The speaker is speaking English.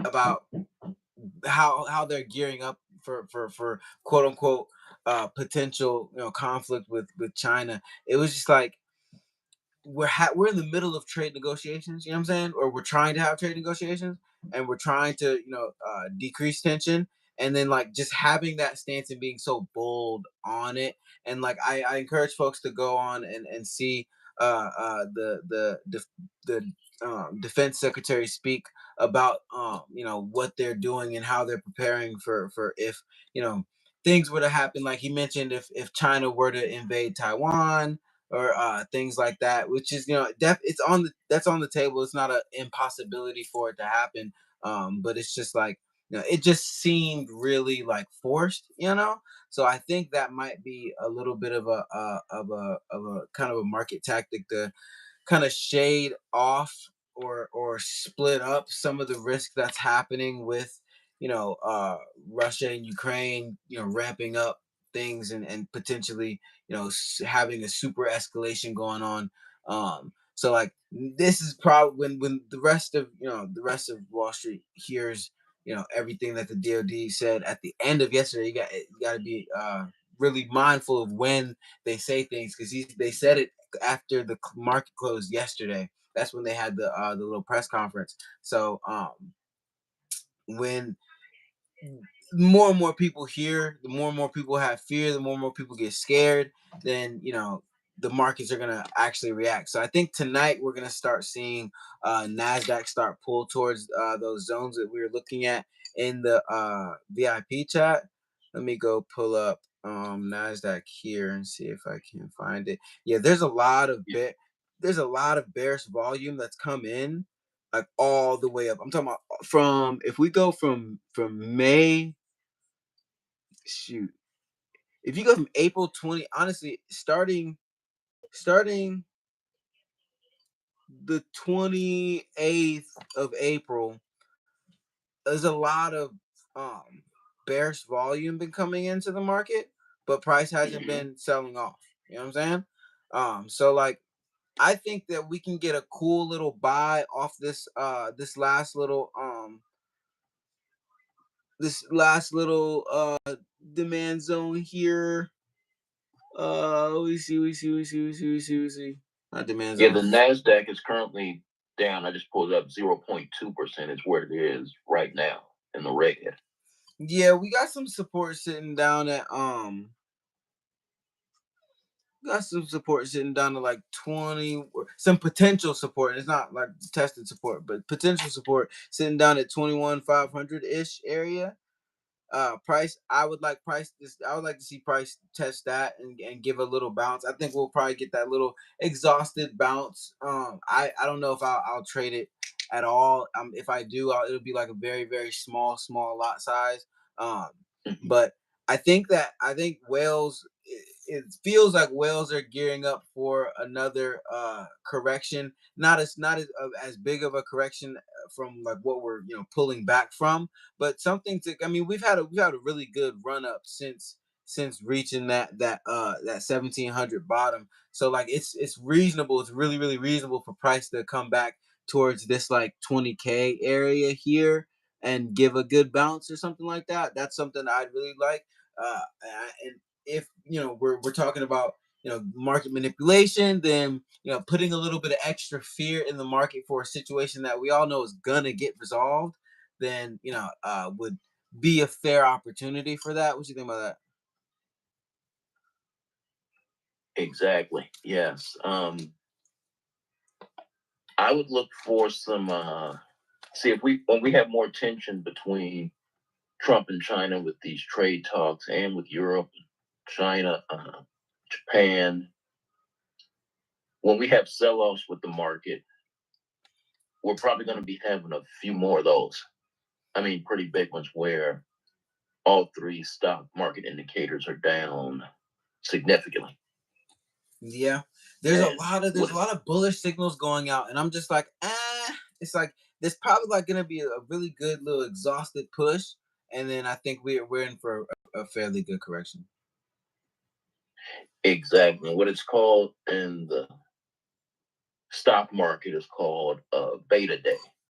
about how they're gearing up for quote unquote potential conflict with China. It was just like we're in the middle of trade negotiations, you know what I'm saying? Or we're trying to have trade negotiations, and we're trying to, decrease tension. And then like just having that stance and being so bold on it. And like I encourage folks to go on and see the defense secretary speak about what they're doing and how they're preparing for if things were to happen. Like he mentioned, if China were to invade Taiwan or things like that, which is it's that's on the table. It's not an impossibility for it to happen, but it's just like it just seemed really like forced. So I think that might be a little bit of a kind of a market tactic to kind of shade off or split up some of the risk that's happening with Russia and Ukraine ramping up things and potentially having a super escalation going on. So like this is probably when the rest of Wall Street hears everything that the DoD said at the end of yesterday. You got to be really mindful of when they say things, because they said it after the market closed yesterday. That's when they had the little press conference. So when more and more people hear, the more and more people have fear, the more and more people get scared, then the markets are gonna actually react. So I think tonight we're gonna start seeing Nasdaq start pull towards those zones that we were looking at in the VIP chat. Let me go pull up Nasdaq here and see if I can find it. Yeah, there's a lot of bearish volume that's come in, like all the way up. I'm talking about if we go from May, shoot, if you go from April 20, honestly, starting the 28th of April, there's a lot of bearish volume been coming into the market, but price hasn't been selling off. You know what I'm saying? So like I think that we can get a cool little buy off this last little demand zone here. We see. Not demand zone. Yeah, the Nasdaq is currently down. I just pulled up 0.2% is where it is right now in the red. Yeah, we got some support sitting down at like 20, some potential support. It's not like tested support, but potential support sitting down at 21,500 ish area. Price, I would like to see price test that and give a little bounce. I think we'll probably get that little exhausted bounce. I don't know if I'll trade it at all. If I do, it'll be like a very, very small lot size. But I think whales, it feels like whales are gearing up for another correction. Not as big of a correction from like what we're pulling back from, but something to. I mean, we've had a really good run up since reaching that 1700 bottom. So like it's reasonable. It's really, really reasonable for price to come back towards this like 20K area here and give a good bounce or something like that. That's something I'd really like. And if we're talking about market manipulation, then putting a little bit of extra fear in the market for a situation that we all know is gonna get resolved, then would be a fair opportunity for that. What do you think about that? Exactly. Yes. I would look for some see if when we have more tension between Trump and China with these trade talks, and with Europe, China, Japan, when we have sell-offs with the market, we're probably going to be having a few more of those. I mean, pretty big ones where all three stock market indicators are down significantly. Yeah, there's a lot of bullish signals going out, and I'm just like, it's like there's probably like gonna be a really good little exhausted push, and then I think we're in for a fairly good correction. Exactly. What it's called in the stock market is called beta day.